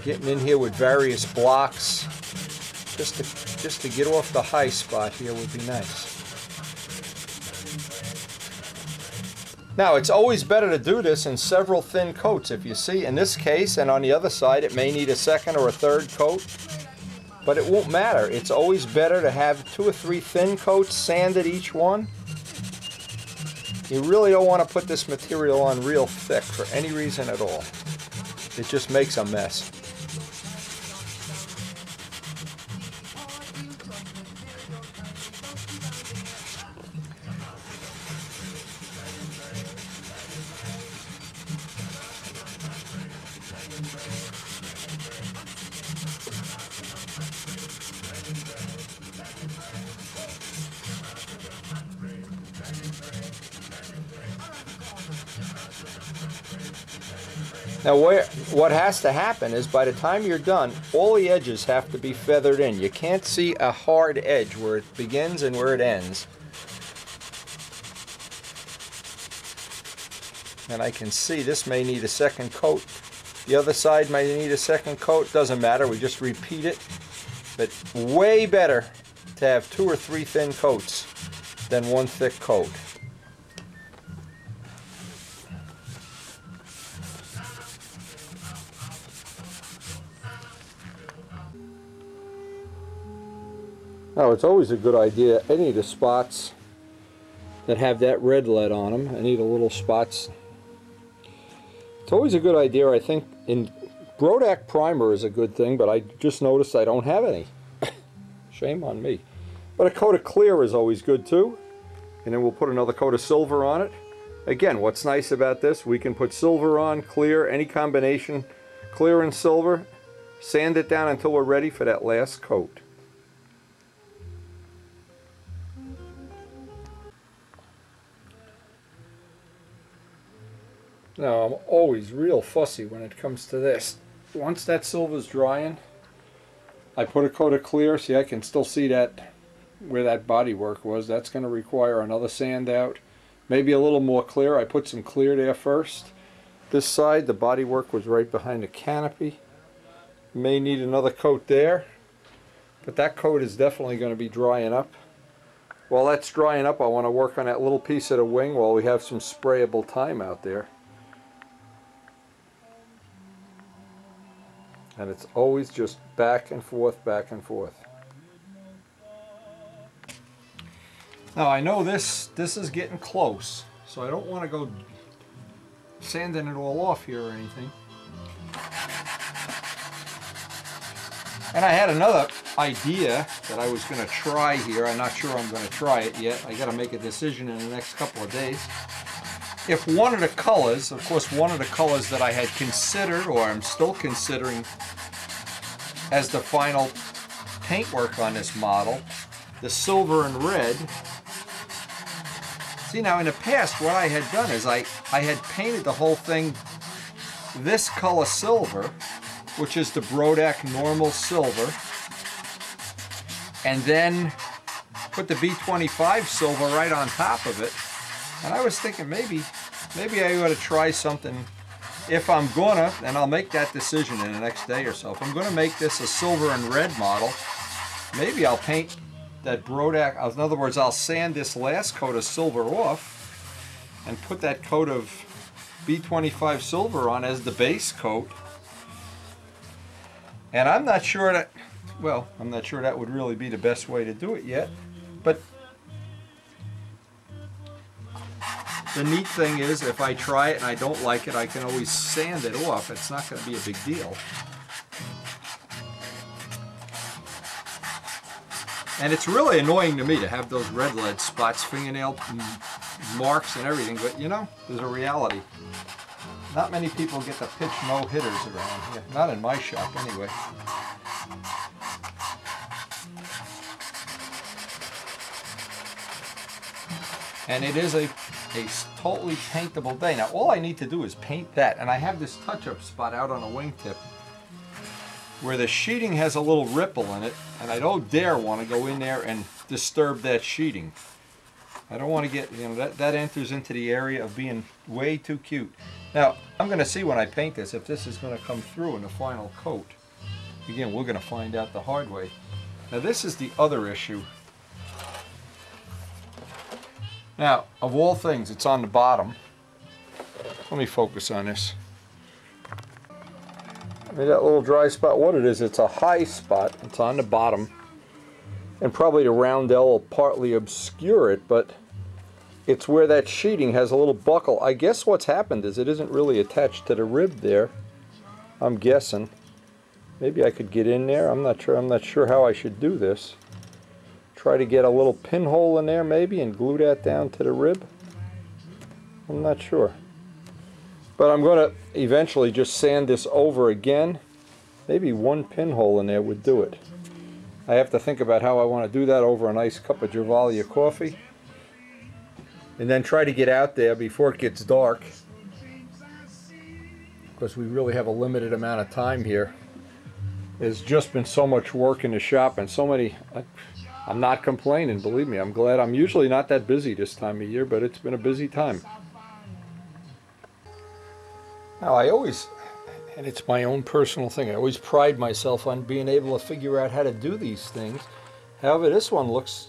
Getting in here with various blocks just to get off the high spot here would be nice. Now, it's always better to do this in several thin coats. If you see, in this case and on the other side, it may need a second or a third coat, but it won't matter. It's always better to have 2 or 3 thin coats sanded each one. You really don't want to put this material on real thick for any reason at all. It just makes a mess. Now what has to happen is by the time you're done, all the edges have to be feathered in. You can't see a hard edge where it begins and where it ends. And I can see this may need a second coat. The other side may need a second coat. Doesn't matter, we just repeat it. But way better to have 2 or 3 thin coats than 1 thick coat. Now, it's always a good idea, any of the spots that have that red lead on them, any of the little spots, it's always a good idea, I think, in Brodak primer is a good thing, but I just noticed I don't have any. Shame on me. But a coat of clear is always good too, and then we'll put another coat of silver on it. Again, what's nice about this, we can put silver on, clear, any combination, clear and silver, sand it down until we're ready for that last coat. Now, I'm always real fussy when it comes to this. Once that silver's drying, I put a coat of clear. See, I can still see that where that body work was. That's going to require another sand out. Maybe a little more clear. I put some clear there first. This side, the body work was right behind the canopy. May need another coat there. But that coat is definitely going to be drying up. While that's drying up, I want to work on that little piece of the wing while we have some sprayable time out there. And it's always just back and forth, back and forth. Now I know this is getting close, so I don't want to go sanding it all off here or anything. And I had another idea that I was going to try here. I'm not sure I'm going to try it yet. I got to make a decision in the next couple of days. If one of the colors, of course one of the colors that I had considered, or I'm still considering as the final paintwork on this model, the silver and red. See, now in the past what I had done is I had painted the whole thing this color silver, which is the Brodak normal silver, and then put the B25 silver right on top of it. And I was thinking maybe I ought to try something. If I'm gonna, and I'll make that decision in the next day or so, if I'm gonna make this a silver and red model, maybe I'll paint that Brodak, in other words, I'll sand this last coat of silver off and put that coat of B25 silver on as the base coat. And I'm not sure that, well, I'm not sure that would really be the best way to do it yet, but the neat thing is, if I try it and I don't like it, I can always sand it off. It's not going to be a big deal. And it's really annoying to me to have those red lead spots, fingernail marks and everything, but you know, there's a reality. Not many people get to pitch no-hitters around here. Not in my shop, anyway. And it is a totally paintable day. Now all I need to do is paint that, and I have this touch-up spot out on a wingtip where the sheeting has a little ripple in it, and I don't dare want to go in there and disturb that sheeting. I don't want to get, you know, that enters into the area of being way too cute. Now I'm going to see when I paint this if this is going to come through in the final coat. Again, we're going to find out the hard way. Now this is the other issue. Now, of all things, it's on the bottom. Let me focus on this. I mean, that little dry spot, what it is, it's a high spot. It's on the bottom. And probably the roundel will partly obscure it, but it's where that sheeting has a little buckle. I guess what's happened is it isn't really attached to the rib there. I'm guessing. Maybe I could get in there. I'm not sure. I'm not sure how I should do this. Try to get a little pinhole in there maybe and glue that down to the rib. I'm not sure. But I'm going to eventually just sand this over again. Maybe one pinhole in there would do it. I have to think about how I want to do that over a nice cup of Gervalia coffee. And then try to get out there before it gets dark. Because we really have a limited amount of time here. There's just been so much work in the shop and so many... I'm not complaining, believe me. I'm glad. I'm usually not that busy this time of year, but it's been a busy time. Now I always, and it's my own personal thing, I always pride myself on being able to figure out how to do these things. However, this one looks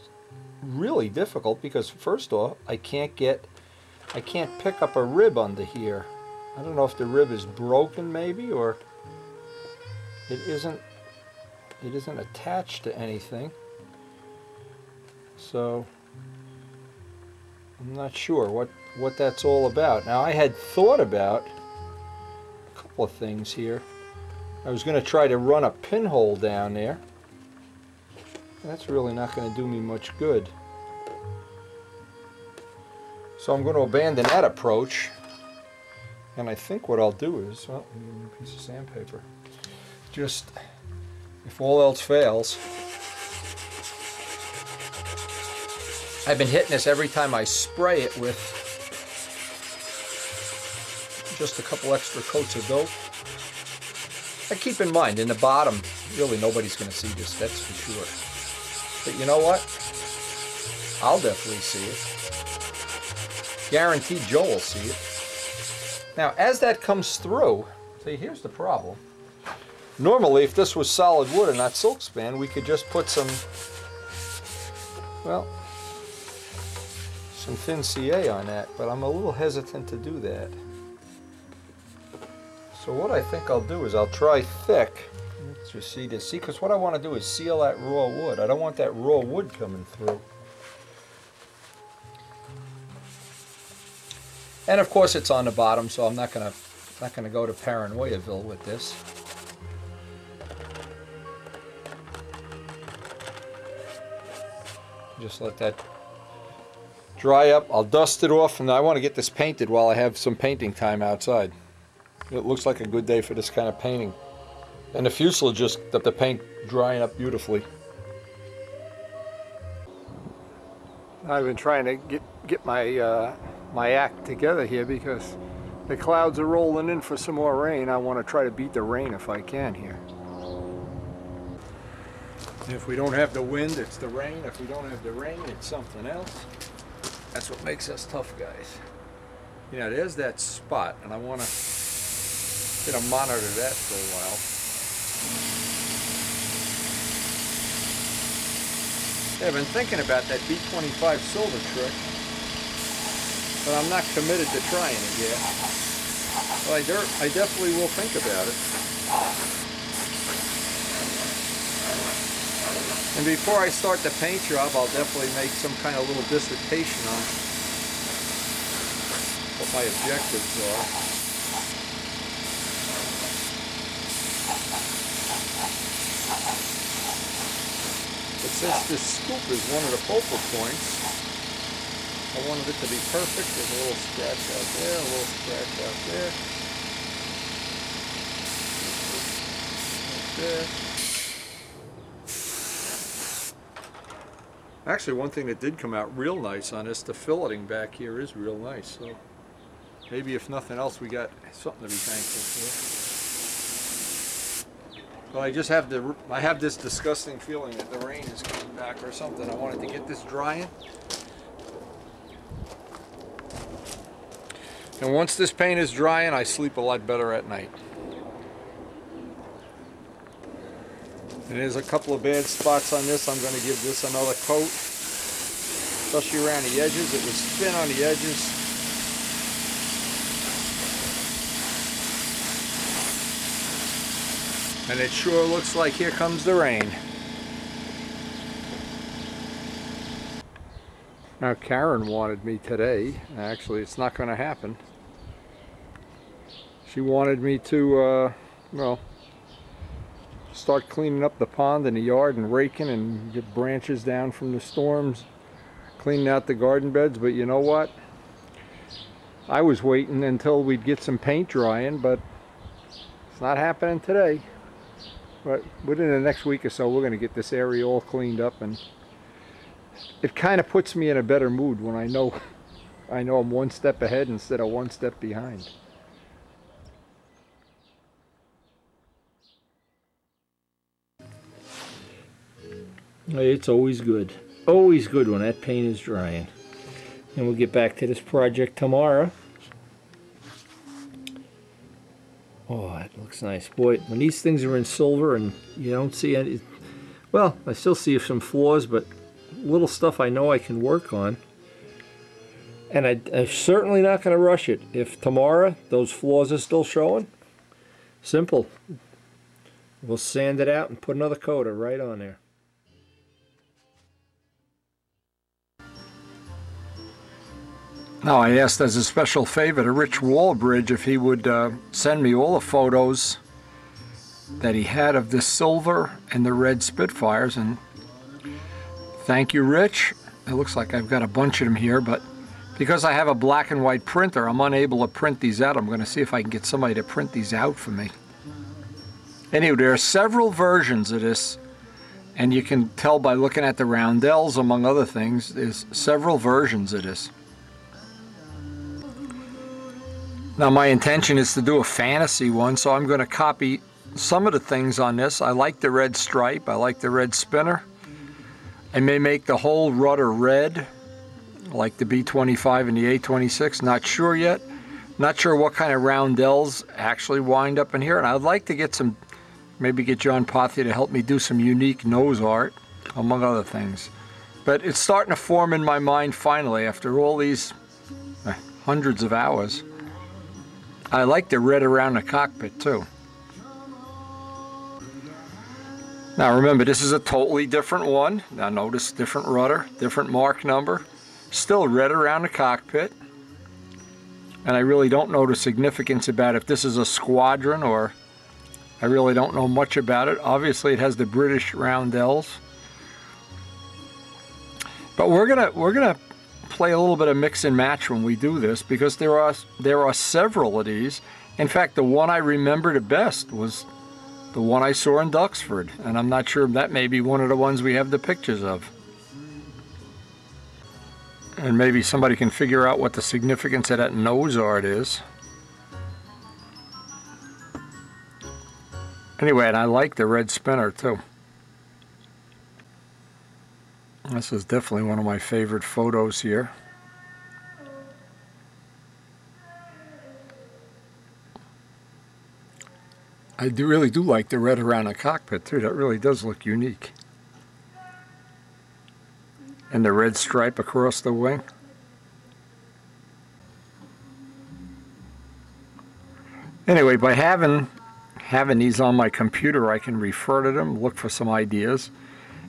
really difficult because first off, I can't pick up a rib under here. I don't know if the rib is broken maybe, or it isn't attached to anything. So I'm not sure what that's all about. Now I had thought about a couple of things here. I was going to try to run a pinhole down there. That's really not going to do me much good. So I'm going to abandon that approach. And I think what I'll do is, well, give me a piece of sandpaper. Just, if all else fails, I've been hitting this every time I spray it with just a couple extra coats of dope. I keep in mind, in the bottom, really nobody's going to see this, that's for sure. But you know what? I'll definitely see it. Guaranteed Joe will see it. Now, as that comes through, see, here's the problem. Normally, if this was solid wood and not silk span, we could just put some, well, some thin CA on that, but I'm a little hesitant to do that. So what I think I'll do is I'll try thick. Let's just see this. See, because what I want to do is seal that raw wood. I don't want that raw wood coming through. And of course it's on the bottom, so I'm not gonna go to Paranoiaville with this. Just let that dry up. I'll dust it off, and I want to get this painted while I have some painting time outside. It looks like a good day for this kind of painting. And the fuselage just got the paint drying up beautifully. I've been trying to get my my act together here because the clouds are rolling in for some more rain. I want to try to beat the rain if I can here. If we don't have the wind, it's the rain. If we don't have the rain, it's something else. That's what makes us tough guys. You know, there's that spot, and I want to monitor that for a while. Yeah, I've been thinking about that B25 silver trick, but I'm not committed to trying it yet. But I definitely will think about it. And before I start the paint job, I'll definitely make some kind of little dissertation on what my objectives are. But since this scoop is one of the focal points, I wanted it to be perfect. There's a little scratch out there, a little scratch out there. Right there. Actually, one thing that did come out real nice on this, the filleting back here is real nice. So maybe if nothing else, we got something to be thankful for. But I just have I have this disgusting feeling that the rain is coming back or something. I wanted to get this drying. And once this paint is drying, I sleep a lot better at night. And there's a couple of bad spots on this. I'm going to give this another coat, especially around the edges. It was thin on the edges. And it sure looks like here comes the rain. Now Karen wanted me today, actually it's not going to happen. She wanted me to, well, start cleaning up the pond and the yard and raking and get branches down from the storms, cleaning out the garden beds. But you know what? I was waiting until we'd get some paint drying, but it's not happening today. But within the next week or so, we're going to get this area all cleaned up, and it kind of puts me in a better mood when I know I'm one step ahead instead of one step behind. It's always good when that paint is drying. And we'll get back to this project tomorrow. Oh, that looks nice. Boy, when these things are in silver and you don't see any, well, I still see some flaws, but little stuff I know I can work on. And I'm certainly not going to rush it. If tomorrow those flaws are still showing, simple. We'll sand it out and put another coater right on there. Now I asked as a special favor to Rich Wallbridge if he would send me all the photos that he had of the silver and the red Spitfires, and thank you, Rich. It looks like I've got a bunch of them here, but because I have a black and white printer, I'm unable to print these out. I'm going to see if I can get somebody to print these out for me. Anyway, there are several versions of this, and you can tell by looking at the roundels, among other things. There's several versions of this. Now my intention is to do a fantasy one, so I'm going to copy some of the things on this. I like the red stripe, I like the red spinner. I may make the whole rudder red, like the B25 and the A26, not sure yet. Not sure what kind of roundels actually wind up in here, and I'd like to get some, maybe get John Pothier to help me do some unique nose art, among other things. But it's starting to form in my mind finally after all these hundreds of hours. I like the red around the cockpit too. Now remember, this is a totally different one. Now notice different rudder, different mark number, still red around the cockpit. And I really don't know the significance about if this is a squadron, or I really don't know much about it. Obviously it has the British roundels. But we're gonna play a little bit of mix and match when we do this, because there are several of these. In fact, the one I remember the best was the one I saw in Duxford, and I'm not sure if that may be one of the ones we have the pictures of. And maybe somebody can figure out what the significance of that nose art is. Anyway, and I like the red spinner too. This is definitely one of my favorite photos here. I really do like the red around the cockpit too. That really does look unique. And the red stripe across the wing. Anyway, by having these on my computer, I can refer to them, look for some ideas.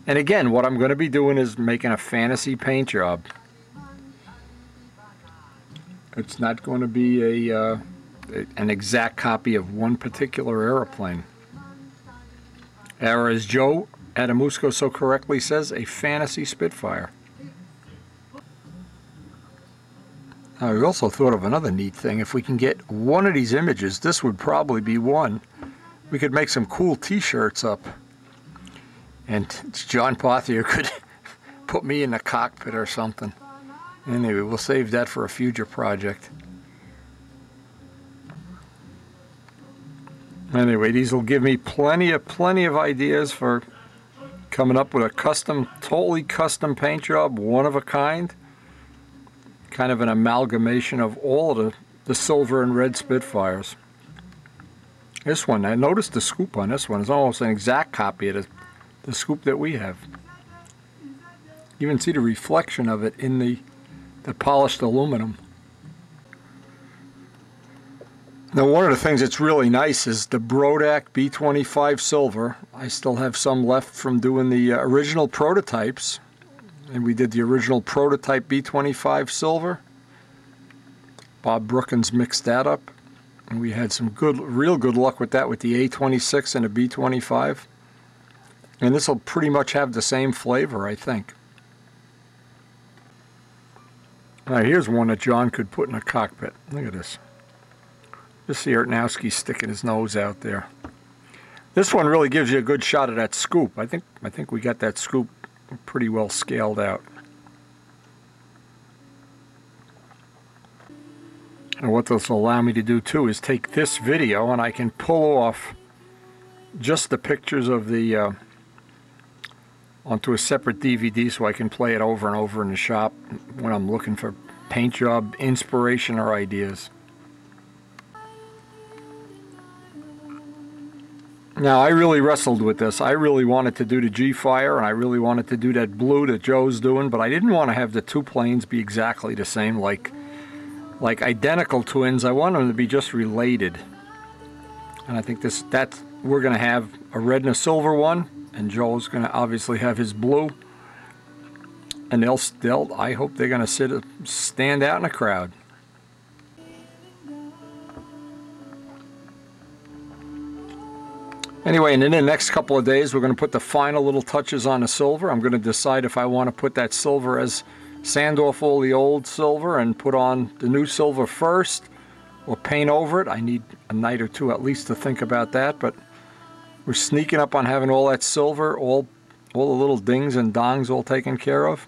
And again, what I'm going to be doing is making a fantasy paint job. It's not going to be an exact copy of one particular airplane. Or as Joe Adamusco so correctly says, a fantasy Spitfire. Now, we also thought of another neat thing. If we can get one of these images, this would probably be one. We could make some cool t-shirts up. And John Pothier could put me in the cockpit or something. Anyway, we'll save that for a future project. Anyway, these will give me plenty of ideas for coming up with a totally custom paint job, one of a kind. Kind of an amalgamation of all of the silver and red Spitfires. This one, I noticed the scoop on this one is almost an exact copy of the scoop that we have. You can see the reflection of it in the polished aluminum. Now, one of the things that's really nice is the Brodak B25 silver. I still have some left from doing the original prototypes, and we did the original prototype B25 silver. Bob Brookins mixed that up, and we had some real good luck with that with the A26 and the B25. And this will pretty much have the same flavor, I think. Now, here's one that John could put in a cockpit. Look at this. Just see Ertnowski sticking his nose out there. This one really gives you a good shot of that scoop. I think we got that scoop pretty well scaled out. And what this will allow me to do too is take this video and I can pull off just the pictures of the onto a separate DVD so I can play it over and over in the shop when I'm looking for paint job inspiration or ideas. Now, I really wrestled with this. I really wanted to do the G-Fire, and I really wanted to do that blue that Joe's doing, but I didn't want to have the two planes be exactly the same, like identical twins. I want them to be just related. And I think we're going to have a red and a silver one, and Joe's going to obviously have his blue. And I hope they're going to stand out in a crowd. Anyway, and in the next couple of days, we're going to put the final little touches on the silver. I'm going to decide if I want to put that silver sand off all the old silver and put on the new silver first, or paint over it. I need a night or two at least to think about that, but we're sneaking up on having all that silver, all the little dings and dongs all taken care of.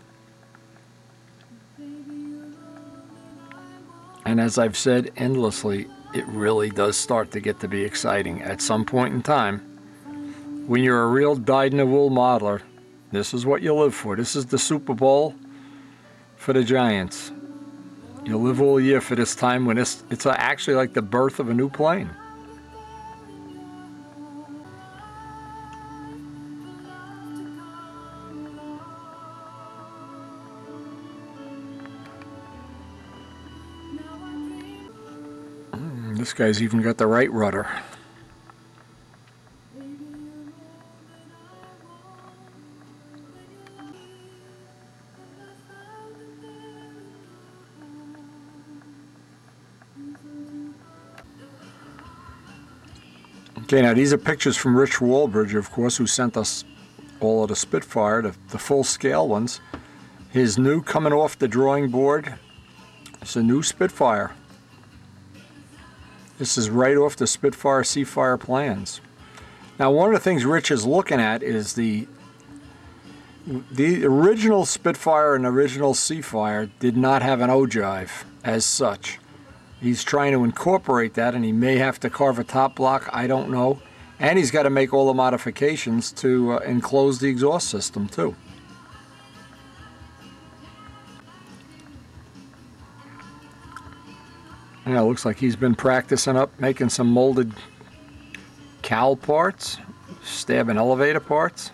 And as I've said endlessly, it really does start to get to be exciting. At some point in time, when you're a real dyed-in-the-wool modeler, this is what you live for. This is the Super Bowl for the Giants. You live all year for this time when it's actually like the birth of a new plane. This guy's even got the right rudder. Okay, now these are pictures from Rich Walbridge, of course, who sent us all of the Spitfire, the full-scale ones. His new, coming off the drawing board, it's a new Spitfire. This is right off the Spitfire Seafire plans. Now, one of the things Rich is looking at is the original Spitfire and original Seafire did not have an ogive as such. He's trying to incorporate that, and he may have to carve a top block, I don't know. And he's got to make all the modifications to enclose the exhaust system too. Yeah, it looks like he's been practicing up making some molded cowl parts, stabbing elevator parts.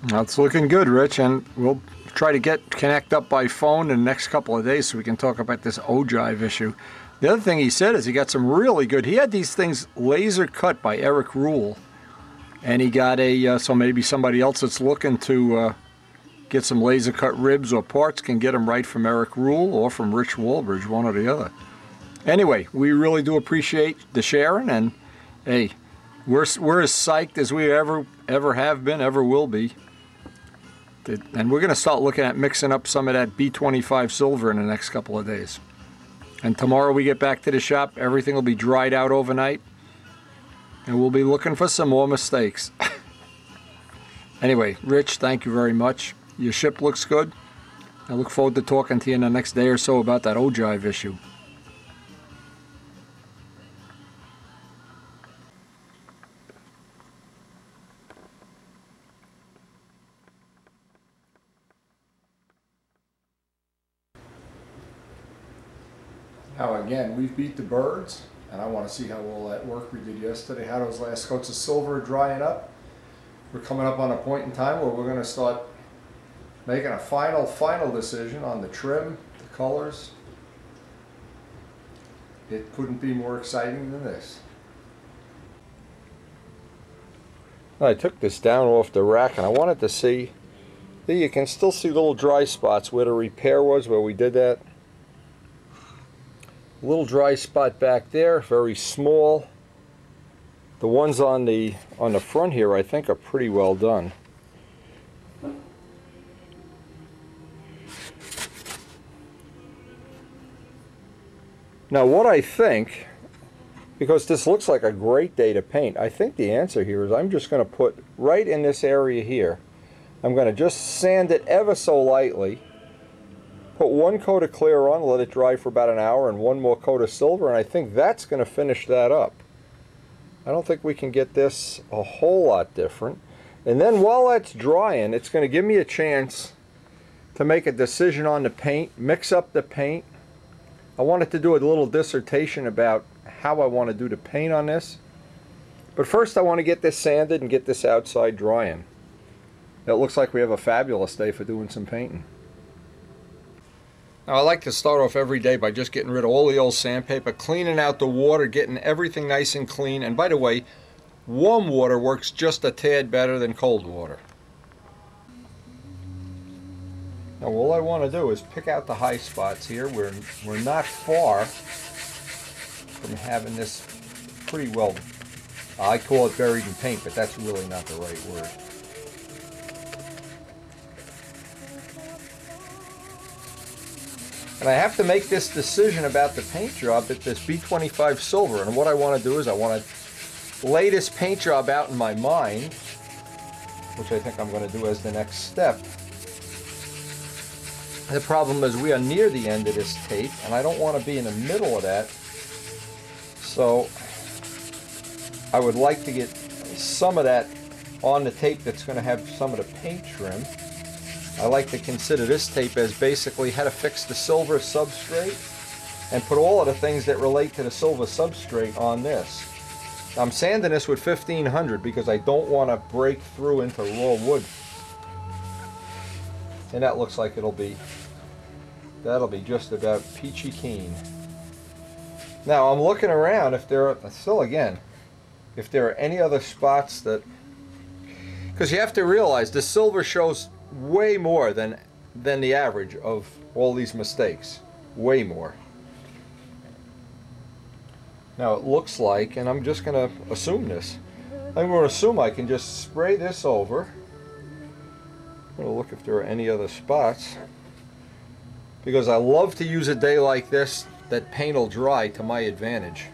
That's looking good, Rich, and we'll try to connect up by phone in the next couple of days so we can talk about this ogive issue. The other thing he said is he got some really good, he had these things laser cut by Eric Rule. And he got so maybe somebody else that's looking to get some laser cut ribs or parts can get them right from Eric Rule or from Rich Walbridge, one or the other. Anyway, we really do appreciate the sharing, and hey, we're as psyched as we ever have been, ever will be. And we're going to start looking at mixing up some of that B25 silver in the next couple of days. And tomorrow we get back to the shop, everything will be dried out overnight. And we'll be looking for some more mistakes. Anyway, Rich, thank you very much. Your ship looks good. I look forward to talking to you in the next day or so about that ogive issue. Now again, we've beat the birds, and I want to see how all that work we did yesterday, how those last coats of silver are drying up. We're coming up on a point in time where we're going to start making a final decision on the trim, the colors. It couldn't be more exciting than this. I took this down off the rack and I wanted to see, you can still see little dry spots where the repair was, where we did that. A little dry spot back there, very small. The ones on the front here I think are pretty well done. Now what I think, because this looks like a great day to paint, I think the answer here is I'm just going to put right in this area here. I'm going to just sand it ever so lightly, put one coat of clear on, let it dry for about an hour, and one more coat of silver, and I think that's going to finish that up. I don't think we can get this a whole lot different. And then while that's drying, it's going to give me a chance to make a decision on the paint, mix up the paint. I wanted to do a little dissertation about how I want to do the paint on this. But first I want to get this sanded and get this outside drying. It looks like we have a fabulous day for doing some painting. Now I like to start off every day by just getting rid of all the old sandpaper, cleaning out the water, getting everything nice and clean. And by the way, warm water works just a tad better than cold water. Now all I want to do is pick out the high spots here. We're not far from having this pretty well, I call it buried in paint, but that's really not the right word. And I have to make this decision about the paint job at this B25 silver. And what I want to do is I want to lay this paint job out in my mind, which I think I'm going to do as the next step. The problem is we are near the end of this tape, and I don't want to be in the middle of that. So I would like to get some of that on the tape that's going to have some of the paint trim. I like to consider this tape as basically how to fix the silver substrate and put all of the things that relate to the silver substrate on this. I'm sanding this with 1500 because I don't want to break through into raw wood. And that looks like that'll be just about peachy keen. Now I'm looking around if there are, still again, if there are any other spots that, because you have to realize the silver shows way more than the average of all these mistakes. Way more. Now it looks like, and I'm just going to assume this, I'm going to assume I can just spray this over. I'm going to look if there are any other spots, because I love to use a day like this that paint will dry to my advantage.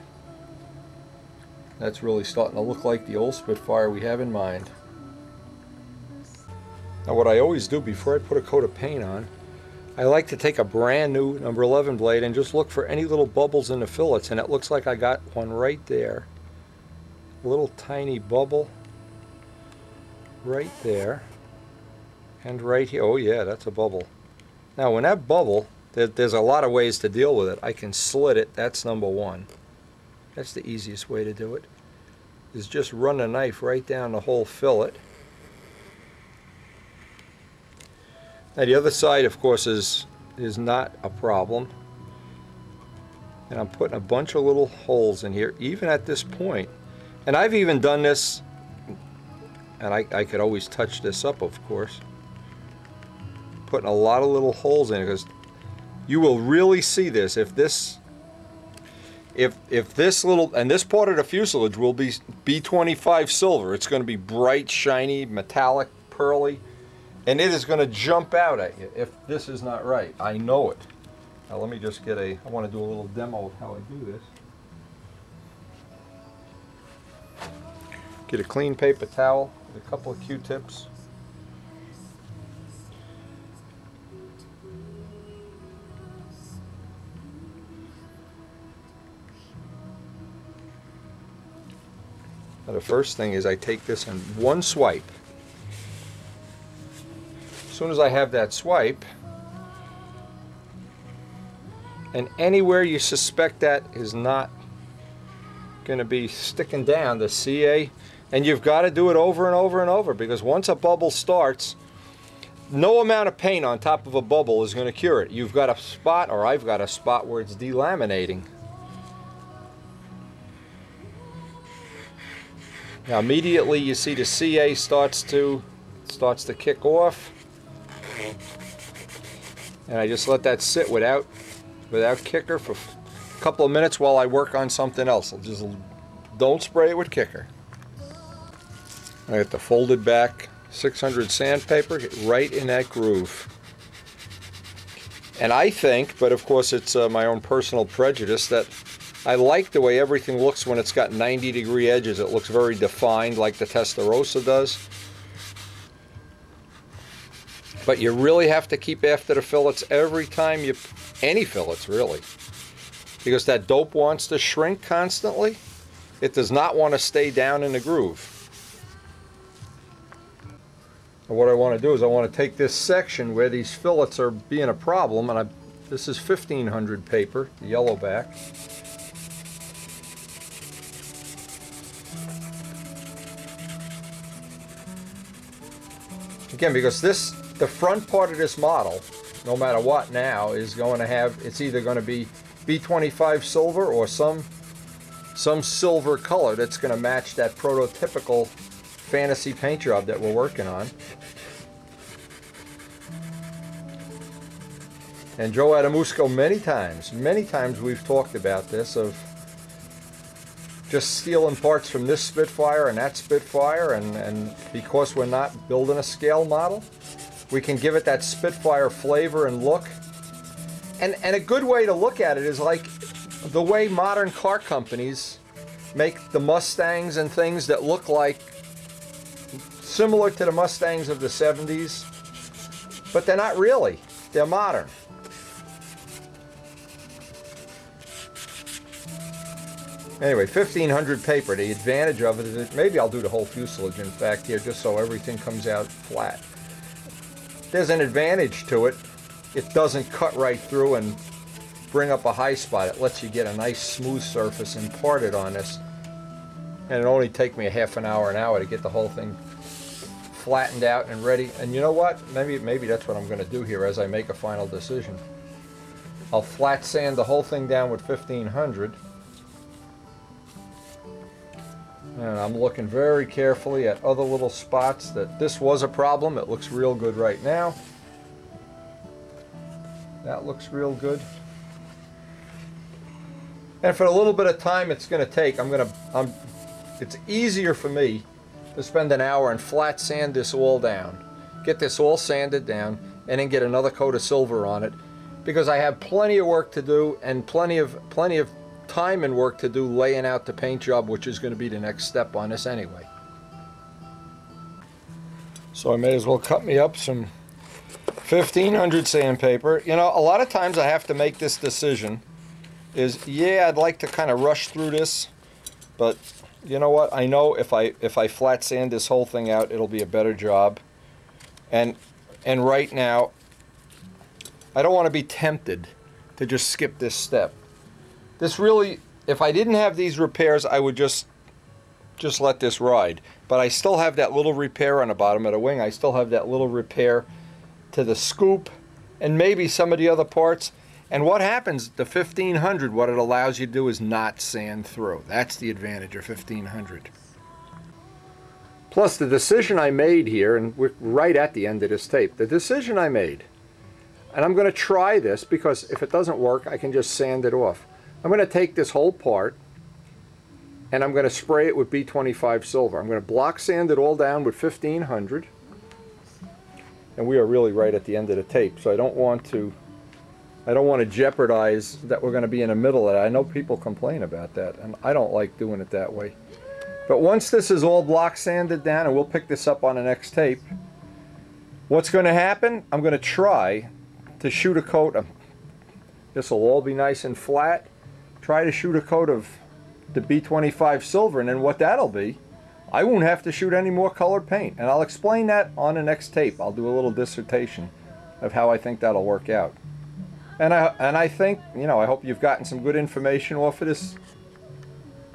That's really starting to look like the old Spitfire we have in mind. Now what I always do before I put a coat of paint on, I like to take a brand new number 11 blade and just look for any little bubbles in the fillets, and it looks like I got one right there. A little tiny bubble right there. And right here, oh yeah, that's a bubble. Now when that bubble, there's a lot of ways to deal with it. I can slit it, that's number one. That's the easiest way to do it, is just run a knife right down the whole fillet. Now the other side, of course, is not a problem. And I'm putting a bunch of little holes in here, even at this point. And I've even done this, and I could always touch this up, of course. Putting a lot of little holes in it, because you will really see this if this little, and this part of the fuselage will be B25 silver. It's going to be bright, shiny, metallic, pearly, and it is going to jump out at you if this is not right. I know it. Now let me just get I want to do a little demo of how I do this. Get a clean paper towel with a couple of Q-tips. Now the first thing is I take this in one swipe. As soon as I have that swipe, And anywhere you suspect that is not going to be sticking down, the CA, and you've got to do it over and over and over, because once a bubble starts, no amount of paint on top of a bubble is going to cure it. You've got a spot, or I've got a spot, where it's delaminating. Now immediately you see the CA starts to kick off, and I just let that sit without kicker for a couple of minutes while I work on something else. I'll just don't spray it with kicker. I get the folded back 600 sandpaper, get right in that groove. And I think, but of course it's my own personal prejudice, that I like the way everything looks when it's got 90-degree edges. It looks very defined, like the Testarossa does. But you really have to keep after the fillets every time you, any fillets really, because that dope wants to shrink constantly. It does not want to stay down in the groove. And what I want to do is I want to take this section where these fillets are being a problem, and this is 1500 paper, the yellow back. Again, because the front part of this model, no matter what now, is going to have, it's either going to be B25 silver or some silver color that's going to match that prototypical fantasy paint job that we're working on. And Joe Adamusco, many times we've talked about this, of just stealing parts from this Spitfire and that Spitfire, and because we're not building a scale model, we can give it that Spitfire flavor and look. And a good way to look at it is like the way modern car companies make the Mustangs and things that look like similar to the Mustangs of the 70s, but they're not really. They're modern. Anyway, 1500 paper, the advantage of it is, maybe I'll do the whole fuselage in fact here, just so everything comes out flat. There's an advantage to it. It doesn't cut right through and bring up a high spot. It lets you get a nice smooth surface imparted on this. And it only take me a half an hour to get the whole thing flattened out and ready. And you know what? Maybe that's what I'm going to do here as I make a final decision. I'll flat sand the whole thing down with 1500. And I'm looking very carefully at other little spots that this was a problem. It looks real good right now. That looks real good. And for a little bit of time it's going to take, it's easier for me to spend an hour and flat sand this all down, get this all sanded down, and then get another coat of silver on it, because I have plenty of work to do and plenty of time and work to do laying out the paint job, which is going to be the next step on this anyway. So I may as well cut me up some 1500 sandpaper. You know, a lot of times I have to make this decision is, yeah, I'd like to kind of rush through this, but you know what, I know if I flat sand this whole thing out, it'll be a better job. And right now I don't want to be tempted to just skip this step. This really, if I didn't have these repairs, I would just let this ride. But I still have that little repair on the bottom of the wing. I still have that little repair to the scoop and maybe some of the other parts. And what happens, the 1500, what it allows you to do is not sand through. That's the advantage of 1500. Plus the decision I made here, and we're right at the end of this tape, the decision I made, and I'm going to try this because if it doesn't work, I can just sand it off. I'm going to take this whole part and I'm going to spray it with B25 silver. I'm going to block sand it all down with 1500. And we are really right at the end of the tape, so I don't want to jeopardize that we're going to be in the middle of it. I know people complain about that, and I don't like doing it that way. But once this is all block sanded down, and we'll pick this up on the next tape, what's going to happen, I'm going to try to shoot a coat of, this will all be nice and flat, try to shoot a coat of the B25 silver, and then what that'll be, I won't have to shoot any more colored paint. And I'll explain that on the next tape. I'll do a little dissertation of how I think that'll work out. And I think, you know, I hope you've gotten some good information off of this.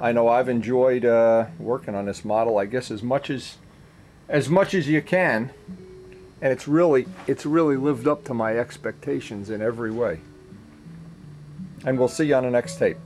I know I've enjoyed working on this model, I guess, as much as you can, and it's really lived up to my expectations in every way. And we'll see you on the next tape.